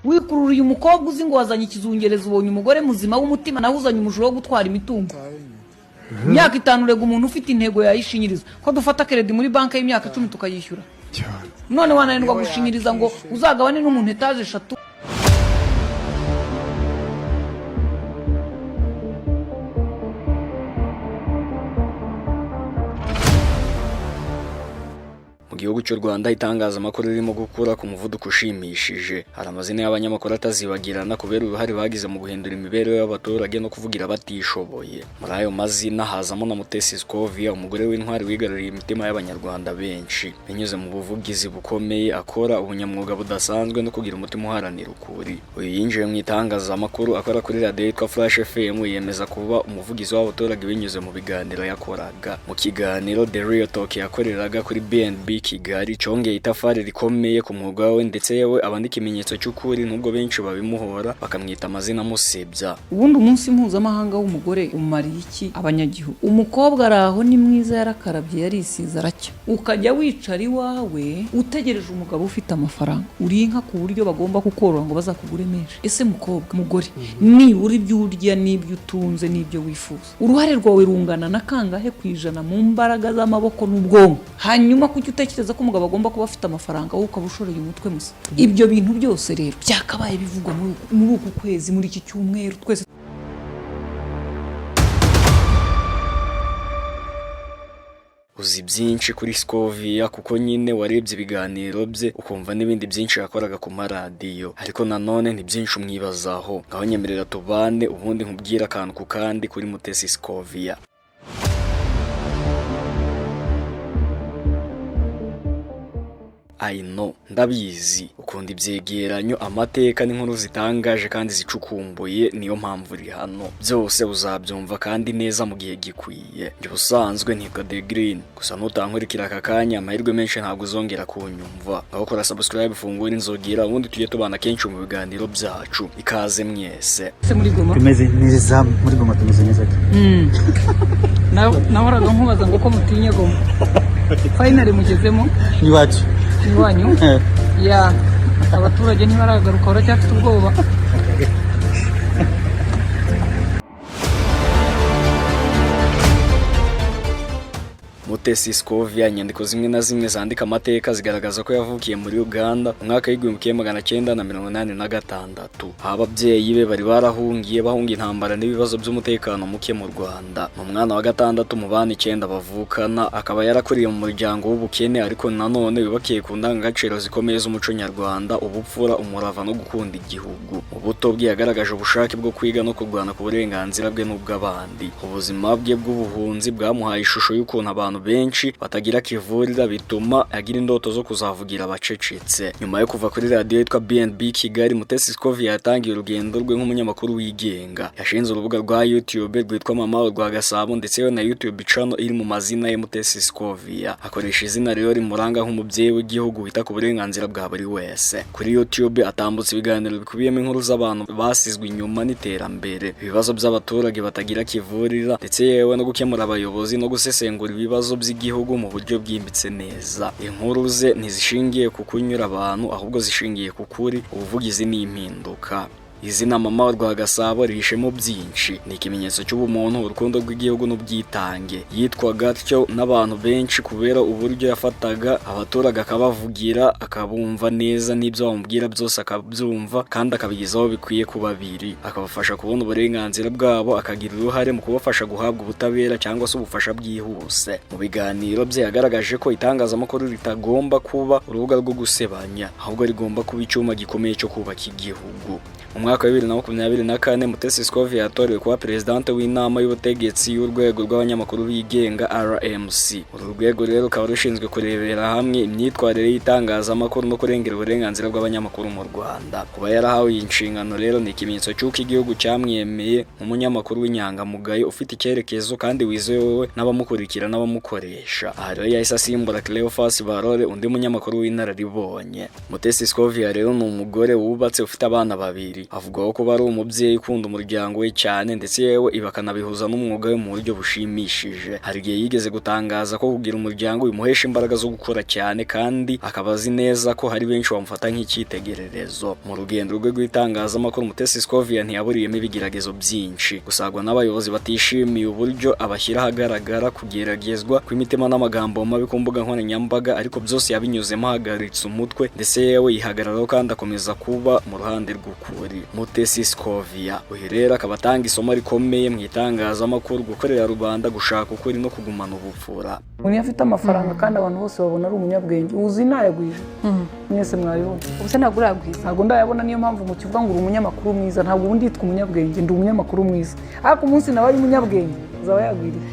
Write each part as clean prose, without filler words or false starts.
wikururiye umukobwa uzi ngo wazanye ikizungereza ubonye umugore muzima w'umutima nawe uzanye umujura wo gutwara imitungo. Imyaka 5 rega umuntu ufite intego yayishinyiriza ko dufata credit muri banki y'imyaka 10 tukayishyura. None wananirwa gushinyiriza ngo uzagabane n'umuntu etaje 3. Mu gihugu cy'u Rwanda itangazamakuru ririmo gukura ku muvuduko ushimishije. Hari amazina y'abanyamakuru atazibagirana kubera uruhare bagize mu guhindura imibereho y'abaturage no kuvugira batishoboye. Muri ayo mazina hazamo na Mutesi Scovia, umugore w'intwari wigaruriye imitima y'abanyarwanda benshi binyuze mu buvugizi bukomeye akora, ubunyamwuga budasanzwe no kugira umutima uharanira ukuri. Uyu yinjiye mu itangazamakuru akora kuri radio yitwa Flash FM, yemeza kuba umuvugizi w'abaturage binyuze mu biganiro yakoraga. Mu kiganiro The Real Talk yakoreraga kuri BNB Kigali cyongeye itafari rikomeye ku mwuga we, ndetse yewe abandika ikimenyetso cy'ukuri nubwo benshi babimuhora bakamwita amazina musebya. Ubundi umunsi mpuzamahanga w'umugore umariye iki abanyagihugu? Umukobwa araho ni mwiza yarakarabye yarisiza aracyo, ukajya wicara iwawe utegereje umugabo ufite amafaranga, uri inka ku buryo bagomba kukorora ngo bazakugure menshi. Ese mukobwa mugore nibura ibyo urya n'ibyo utunze n'ibyo wifuza, uruhare rwawe rungana na kangahe kwijana mu mbaraga z'amaboko n'ubwonko? Hanyuma kuki utekereza ko umugabo agomba kuba afite amafaranga wowe ukabushoreye umutwe musa? Ibyo bintu byose rero byakabaye bivugwa muri uku kwezi, muri iki cyumweru twese. Uzi byinshi kuri Scovia kuko nyine warebye ibiganiro bye ukumva n'ibindi byinshi yakoraga ku maradiyo, ariko nanone ni byinshi umwibazaho. Ngaho nyemerera tubane ubundi nkubwira akantu ku kandi kuri Mutesi Scovia. I know, ndabizi ukunda ibyegeranyo, amateka n'inkuru zitangaje kandi zicukumbuye, niyo mpamvu uri hano. Byose uzabyumva kandi neza mu gihe gikwiye. Njye ubusanzwe nitwa The Green, gusa nutankurikira aka kanya amahirwe menshi ntabwo uzongera kunyumva. Aho kora subscribe, fungura inzogera ubundi tujye tubana kenshi mu biganiro byacu. Ikaze mwese. Muri Goma tumeze neza, muri Goma tumeze neza. Nahoraga nkubaza ngo ko mutinye Goma. Finally mugezemo iwacu iwanyu. Ya abaturage ntibaragaruka, baracyafite ubwoba. Mutesi Scovia, inyandiko zimwe na zimwe zandika amateka zigaragaza ko yavukiye muri Uganda mu mwaka w'1986. Ababyeyi be bari bahungiye intambara n'ibibazo by'umutekano muke mu Rwanda. Mu mwana wa 6 mu bana 9 bavukana, akaba yarakuriye mu muryango w'ubukene ariko nanone yubakiye ku ndangagaciro zikomeye z'umuco nyarwanda, ubupfura, umurava no gukunda igihugu. Mu buto bwe yagaragaje ubushake bwo kwiga no kurwana ku burenganzira bwe n'ubw'abandi. Ubuzima bwe bw'ubuhunzi bwamuhaye ishusho y'ukuntu abantu benshi batagira kivurira, bituma agira indoto zo kuzavugira abacecetse. Nyuma yo kuva kuri radio yitwa BNB Kigali, Mutesi Scovia yatangiye urugendo rwe nk'umunyamakuru wigenga. Yashinze urubuga rwa YouTube rwitwa Mama rwa Gasabo, ndetse na YouTube channel iri mu mazina ya Mutesi Scovia. Akoresha izina rero rimuranga nk'umubyeyi w'igihugu wita ku burenganzira bwa buri wese. Kuri YouTube atambutse ibiganiro bikubiyemo inkuru z'abantu basizwe inyuma n'iterambere, ibibazo by'abaturage batagira kivurira, ndetse yewe no gukemura abayobozi no gusesengura ibibazo by'igihugu mu buryo bwimbitse neza. Inkuru ze ntizishingiye ku kunyura abantu, ahubwo zishingiye ku kuri, ubuvugizi n'impinduka. Izina Mama rwa Gasabo rihishemo byinshi, ni ikimenyetso cy'ubumuntu, urukundo rw'igihugu n'ubwitange. Yitwaga atyo n'abantu benshi kubera uburyo yafataga abaturage akabavugira, akabumva neza, n'ibyo bamubwira byose akabyumva kandi akabigezaho bikwiye kuba biri, akabafasha kubona uburenganzira bwabo, akagira uruhare mu kubafasha guhabwa ubutabera cyangwa se ubufasha bwihuse. Mu biganiro bye yagaragaje ko itangazamakuru ritagomba kuba urubuga rwo gusebanya, ahubwo rigomba kuba icyuma gikomeye cyo kubaka igihugu. Mu mwaka wa 2024 Mutesi Scovia yatorewe kuba presidente w'inama y'ubutegetsi y'urwego rw'abanyamakuru bigenga RMC. Uru rwego rero rukaba rushinzwe kurebera hamwe imyitwarire y'itangazamakuru no kurengera uburenganzira bw'abanyamakuru mu Rwanda. Kuba yarahawe iyi nshingano rero ni ikimenyetso cy'uko igihugu cyamwemeye nk'umunyamakuru w'inyangamugayo ufite icyerekezo kandi wizewe n'abamukurikira n'abamukoresha. Aha rero yahise asimbura Cleophas Barore, undi munyamakuru w'inararibonye. Mutesi Scovia rero ni umugore wubatse ufite abana babiri. avuga ko bari umubyeyi ukunda umuryango we cyane ndetse yewe ibakanabihuza n'umwuga we mu buryo bushimishije. Hari igihe yigeze gutangaza ko kugira umuryango bimuhesha imbaraga zo gukora cyane kandi akaba azi neza ko hari benshi bamufata nk'icyitegererezo. Mu rugendo rwe rw'itangazamakuru Mutesi Scovia ntiyaburiyemo ibigeragezo byinshi, gusagwa n'abayobozi batishimiye uburyo abashyira ahagaragara, kugeragezwa kw'imitima n'amagambo mabi ku mbuga nkoranyambaga, ariko byose yabinyuzemo ahagaritse umutwe ndetse yewe yihagararaho kandi akomeza kuba mu ruhande rw'ukuri. Mutesi Scovia uyu rero akaba atanga isomo rikomeye mu itangazamakuru, gukorera rubanda, gushaka ukuri no kugumana ubupfura. Umuntu afite amafaranga kandi abantu bose babona ari umunyabwenge, uzi nayagwije mwese mwabibona. Ubuse ntabwo uragwiza? Ntabwo ndayabona, niyo mpamvu mu kivuga ngo uri umunyamakuru mwiza. Ntabwo ubundi yitwa umunyabwenge, ndi umunyamakuru mwiza, ariko umunsi nawe ari umunyabwenge uzaba yagwiriye.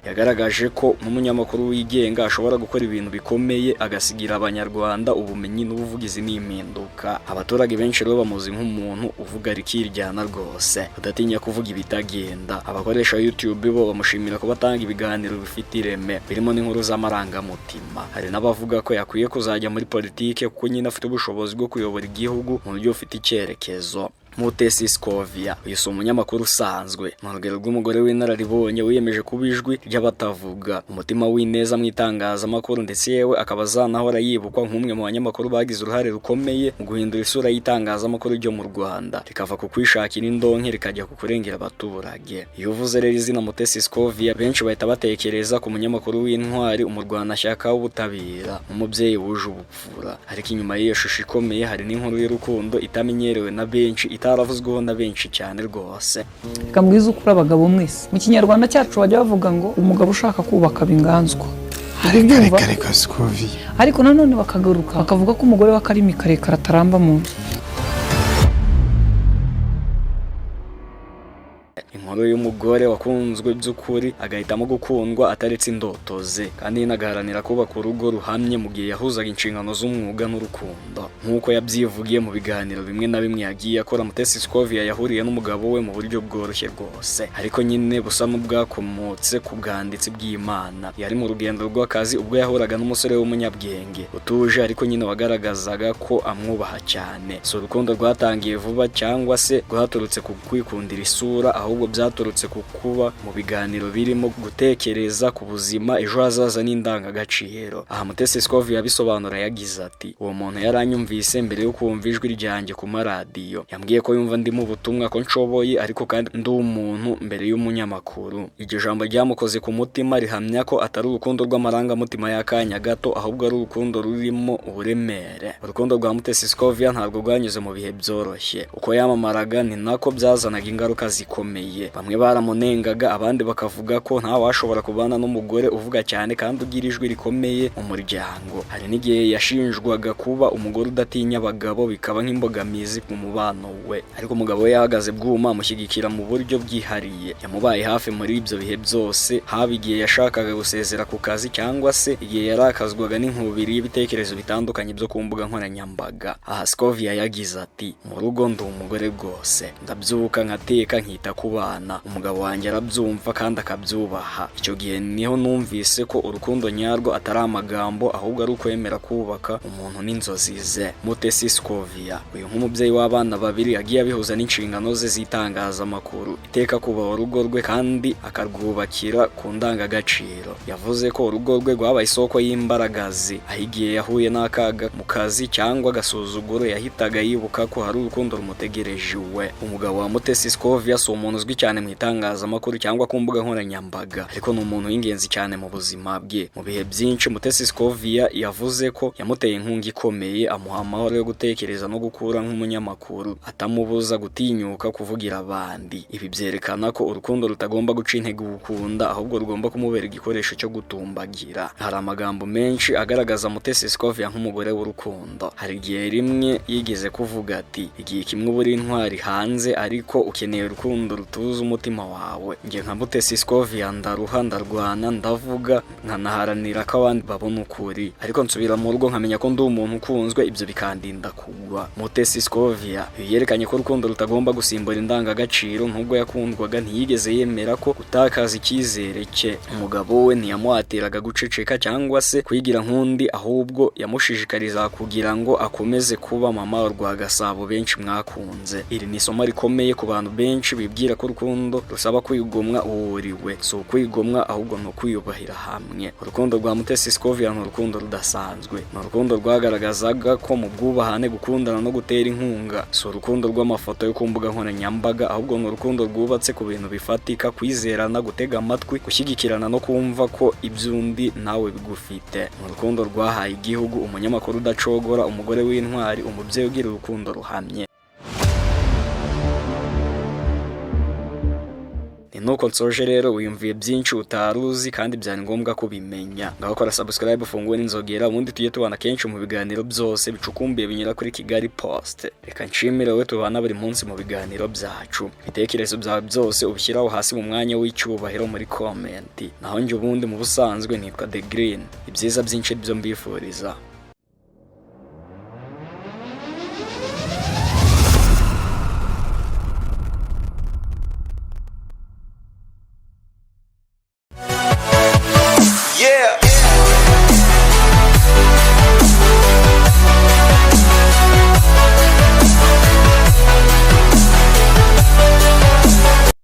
Yagaragaje ko n'umunyamakuru wigenga ashobora gukora ibintu bikomeye agasigira abanyarwanda ubumenyi n'ubuvugizi n'impinduka. Abaturage benshi rero bamuzi nk'umuntu uvuga rikiryana rwose, udatinya kuvuga ibitagenda. Abakoresha YouTube bo bamushimira ko batanga ibiganiro bifite ireme birimo n'inkuru z'amarangamutima. Hari n'abavuga ko yakwiye kuzajya muri politike kuko nyine afite ubushobozi bwo kuyobora igihugu mu buryo bufite icyerekezo. Mutesi Scovia uyu si umunyamakuru usanzwe, mu rugero rw'umugore w'inararibonye wiyemeje kuba ijwi ry'abatavuga, umutima w'ineza mu itangazamakuru ndetse yewe akaba azanahora yibukwa nk'umwe mu banyamakuru bagize uruhare rukomeye mu guhindura isura y'itangazamakuru ryo mu Rwanda, rikava ku kwishakira indonke rikajya ku kurengera abaturage. Iyo uvuze rero izina Mutesi Scovia benshi bahita batekereza ku munyamakuru w'intwari, umurwanashyaka w'ubutabera, umubyeyi wuje ubupfura. Ariko inyuma y'iyo shusho ikomeye hari n'inkuru y'urukundo itamenyerewe na benshi, itaravuzweho na benshi cyane rwose. Reka mbwize ukuri abagabo mwese, mu kinyarwanda cyacu bajya bavuga ngo umugabo ushaka kubaka binganzwa. Reka Scovia. Ariko nanone bakagaruka bakavuga ko umugore w'akarimi karekare ataramba mu nzu. Inkuru y'umugore wakunzwe by'ukuri agahitamo gukundwa ataretse indoto ze kandi inagaharanira kubaka urugo ruhamye mu gihe yahuzaga inshingano z'umwuga n'urukundo. Nk'uko yabyivugiye mu biganiro bimwe na bimwe yagiye akora, Mutesi Scovia yahuriye n'umugabo we mu buryo bworoshye rwose, ariko nyine busa n'ubwakomotse ku bwanditsi bw'Imana. Yari mu rugendo rw'akazi ubwo yahuraga n'umusore w'umunyabwenge utuje ariko nyine wagaragazaga ko amwubaha cyane. So urukundo rwatangiye vuba cyangwa se rwaturutse ku kwikundira isura, ahubwo byaturutse ku kuba mu biganiro birimo gutekereza ku buzima, ejo hazaza n'indangagaciro. Aha Mutesi Scovia yabisobanura yagize ati, uwo muntu yaranyumvise mbere yo kumva ijwi ryanjye ku maradiyo, yambwiye ko yumva ndimo ubutumwa, ko nshoboye ariko kandi ndi umuntu mbere y'umunyamakuru. Iryo jambo ryamukoze ku mutima, rihamya ko atari urukundo rw'amarangamutima y'akanya gato, ahubwo ari urukundo rurimo uburemere. Urukundo rwa Mutesi Scovia ntabwo rwanyuze mu bihe byoroshye, uko yamamaraga ni nako byazanaga ingaruka zikomeye. Bamwe baramunengaga, abandi bakavuga ko nta washobora kubana n'umugore uvuga cyane kandi ugira ijwi rikomeye mu muryango. Hari n'igihe yashinjwaga kuba umugore udatinya abagabo, bikaba nk'imbogamizi mu mubano we, ariko umugabo we yahagaze bwuma amushyigikira mu buryo bwihariye. Yamubaye hafi muri ibyo bihe byose, haba igihe yashakaga gusezera ku kazi cyangwa se igihe yarakazwaga n'inkubiri y'ibitekerezo bitandukanye byo ku mbuga nkoranyambaga. Aha Scovia yagize ati, mu rugo ndi umugore rwose, ndabyuka nkateka nkita ku bana, umugabo wanjye arabyumva kandi akabyubaha. Icyo gihe niho numvise ko urukundo nyarwo atari amagambo, ahubwo ari ukwemera kubaka umuntu n'inzozi ze. Mutesi Scovia uyu nk'umubyeyi w'abana babiri yagiye abihuza n'inshingano ze z'itangazamakuru, iteka kubaha urugo rwe kandi akarwubakira ku ndangagaciro. Yavuze ko urugo rwe rwabaye isoko y'imbaraga ze, aho igihe yahuye n'akaga mu kazi cyangwa agasuzuguro yahitaga yibuka ko hari urukundo rumutegereje iwe. Umugabo wa Mutesi Scovia si umuntu uzwi cyane mu itangazamakuru cyangwa ku mbuga nkoranyambaga, ariko ni umuntu w'ingenzi cyane mu buzima bwe. Mu bihe byinshi Mutesi Scovia yavuze ko yamuteye inkunga ikomeye, amuha amahoro yo gutekereza no gukura nk'umunyamakuru, atamubuza gutinyuka kuvugira abandi. Ibi byerekana ko urukundo rutagomba guca intege ugukunda, ahubwo rugomba kumubera igikoresho cyo gutumbagira. Hari amagambo menshi agaragaza Mutesi Scovia nk'umugore w'urukundo. Hari igihe rimwe yigeze kuvuga ati, igihe kimwe uba uri intwari hanze ariko ukeneye urukundo rutuzuye z'umutima wawe. Nge nka Mutesi Scovia ndaruha ndarwana ndavuga nkanaharanira ko abandi babona ukuri, ariko nsubira mu rugo nkamenya ko ndi umuntu ukunzwe, ibyo bikandinda kugwa. Mutesi Scovia yerekanye ko urukundo rutagomba gusimbura indangagaciro. Nubwo yakundwaga ntiyigeze yemera ko gutakaza icyizere cye. Umugabo we ntiyamuhatiraga guceceka cyangwa se kwigira nk'undi, ahubwo yamushishikariza kugira ngo akomeze kuba mama wa Rwagasabo benshi mwakunze. Iri ni isomo rikomeye ku bantu benshi bibwira ko urukundo rusaba kwigomwa uwuriwe. Si ukwigomwa ahubwo ni ukwiyubahira hamwe. Urukundo rwa Mutesi Scovia ni urukundo rudasanzwe. Ni urukundo rwagaragazaga ko mu bwubahane, gukundana no gutera inkunga. Si urukundo rw'amafoto yo ku mbuga nkoranyambaga, ahubwo ni urukundo rwubatse ku bintu bifatika, kwizerana, gutega amatwi, gushyigikirana no kumva ko iby'undi nawe bigufite. Ni urukundo rwahaye igihugu umunyamakuru udacogora, umugore w'intwari, umubyeyi ugira urukundo ruhamye. Nuko nsoje rero wiyumviye byinshi utaruzi kandi byari ngombwa ko bimenya. Ngaho kora subscribe, ufunguwe n'inzogera, ubundi tujye tubana kenshi mu biganiro byose bicukumbuye binyura kuri Kigali Post. Reka nshimire wowe tubana buri munsi mu biganiro byacu. Ibitekerezo byawe byose ubishyiraho hasi mu mwanya w'icyubahiro muri comment. Naho njye ubundi mu busanzwe nitwa The Green. Ibyiza byinshi byo mbifuriza.